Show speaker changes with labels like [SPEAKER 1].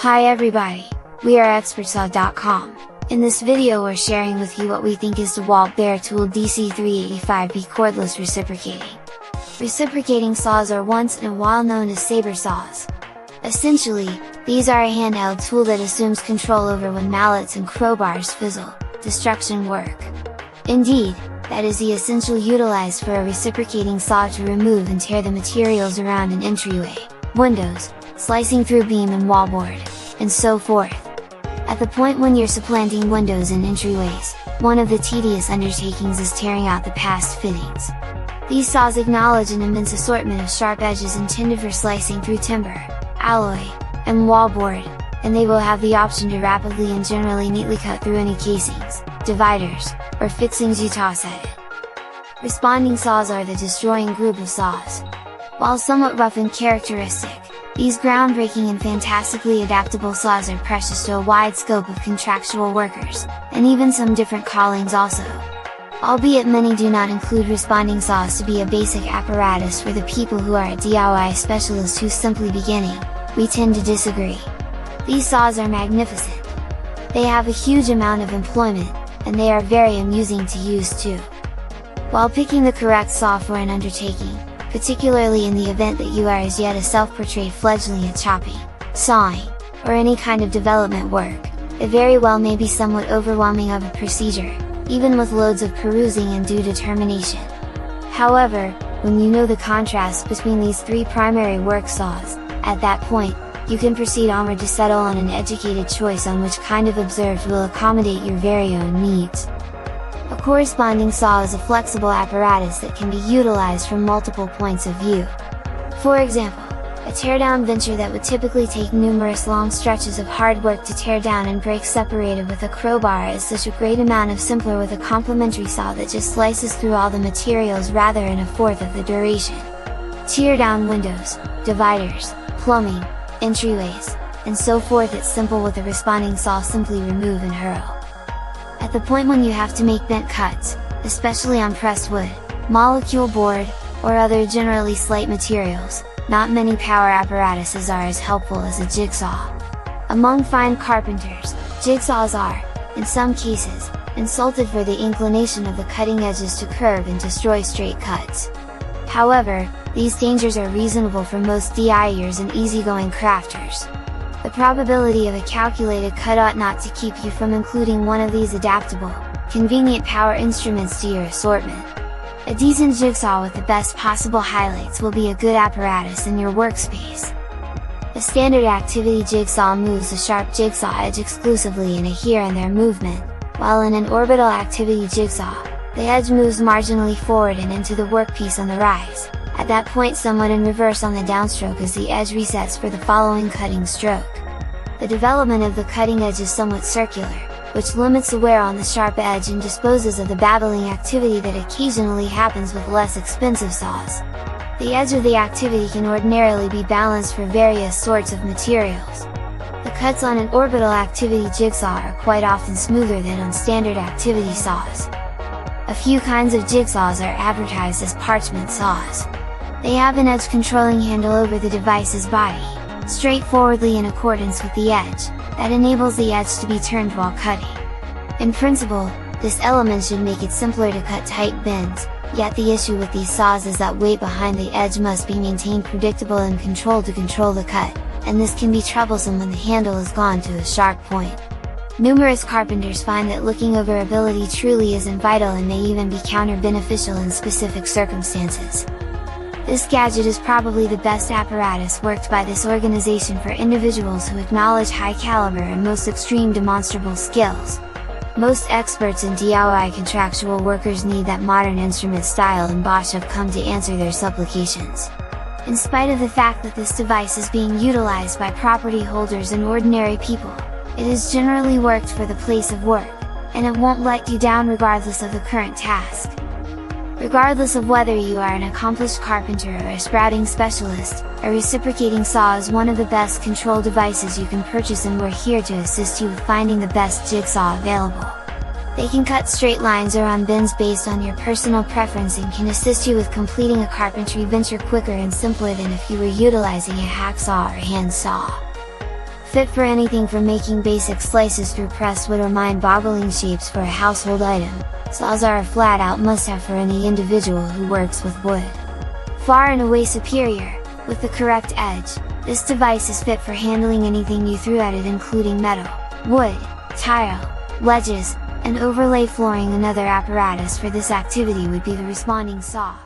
[SPEAKER 1] Hi everybody, we are expertsaw.com. In this video we're sharing with you what we think is DEWALT bare tool DC385B cordless reciprocating. Reciprocating saws are once in a while known as saber saws. Essentially, these are a handheld tool that assumes control over when mallets and crowbars fizzle, destruction work. Indeed, that is the essential utilized for a reciprocating saw to remove and tear the materials around an entryway, windows, slicing through beam and wallboard, and so forth. At the point when you're supplanting windows and entryways, one of the tedious undertakings is tearing out the past fittings. These saws acknowledge an immense assortment of sharp edges intended for slicing through timber, alloy, and wallboard, and they will have the option to rapidly and generally neatly cut through any casings, dividers, or fixings you toss at it. Responding saws are the destroying group of saws. While somewhat rough in characteristic, these groundbreaking and fantastically adaptable saws are precious to a wide scope of contractual workers, and even some different callings also. Albeit many do not include responding saws to be a basic apparatus for the people who are a DIY specialist who's simply beginning, we tend to disagree. These saws are magnificent. They have a huge amount of employment, and they are very amusing to use too. While picking the correct saw for an undertaking, particularly in the event that you are as yet a self-portrayed fledgling at chopping, sawing, or any kind of development work, it very well may be somewhat overwhelming of a procedure, even with loads of perusing and due determination. However, when you know the contrast between these three primary work saws, at that point, you can proceed onward to settle on an educated choice on which kind of observed will accommodate your very own needs. A corresponding saw is a flexible apparatus that can be utilized from multiple points of view. For example, a teardown venture that would typically take numerous long stretches of hard work to tear down and break separated with a crowbar is such a great amount of simpler with a complementary saw that just slices through all the materials rather in a fourth of the duration. Tear down windows, dividers, plumbing, entryways, and so forth. It's simple with a responding saw, simply remove and hurl. At the point when you have to make bent cuts, especially on pressed wood, molecule board, or other generally slight materials, not many power apparatuses are as helpful as a jigsaw. Among fine carpenters, jigsaws are, in some cases, insulted for the inclination of the cutting edges to curve and destroy straight cuts. However, these dangers are reasonable for most DIYers and easygoing crafters. The probability of a calculated cut ought not to keep you from including one of these adaptable, convenient power instruments to your assortment. A decent jigsaw with the best possible highlights will be a good apparatus in your workspace. A standard activity jigsaw moves a sharp jigsaw edge exclusively in a here and there movement, while in an orbital activity jigsaw, the edge moves marginally forward and into the workpiece on the rise, at that point somewhat in reverse on the downstroke as the edge resets for the following cutting stroke. The development of the cutting edge is somewhat circular, which limits the wear on the sharp edge and disposes of the babbling activity that occasionally happens with less expensive saws. The edge of the activity can ordinarily be balanced for various sorts of materials. The cuts on an orbital activity jigsaw are quite often smoother than on standard activity saws. A few kinds of jigsaws are advertised as parchment saws. They have an edge controlling handle over the device's body, straightforwardly in accordance with the edge, that enables the edge to be turned while cutting. In principle, this element should make it simpler to cut tight bends, yet the issue with these saws is that weight behind the edge must be maintained predictable and controlled to control the cut, and this can be troublesome when the handle is gone to a sharp point. Numerous carpenters find that looking over ability truly isn't vital and may even be counter-beneficial in specific circumstances. This gadget is probably the best apparatus worked by this organization for individuals who acknowledge high caliber and most extreme demonstrable skills. Most experts and DIY contractual workers need that modern instrument style, and Bosch have come to answer their supplications. In spite of the fact that this device is being utilized by property holders and ordinary people, it has generally worked for the place of work, and it won't let you down regardless of the current task. Regardless of whether you are an accomplished carpenter or a sprouting specialist, a reciprocating saw is one of the best control devices you can purchase, and we're here to assist you with finding the best jigsaw available. They can cut straight lines or on bends based on your personal preference, and can assist you with completing a carpentry venture quicker and simpler than if you were utilizing a hacksaw or hand saw. Fit for anything from making basic slices through pressed wood or mind-boggling shapes for a household item, saws are a flat-out must-have for any individual who works with wood. Far and away superior, with the correct edge, this device is fit for handling anything you threw at it, including metal, wood, tile, ledges, and overlay flooring. Another apparatus for this activity would be the responding saw.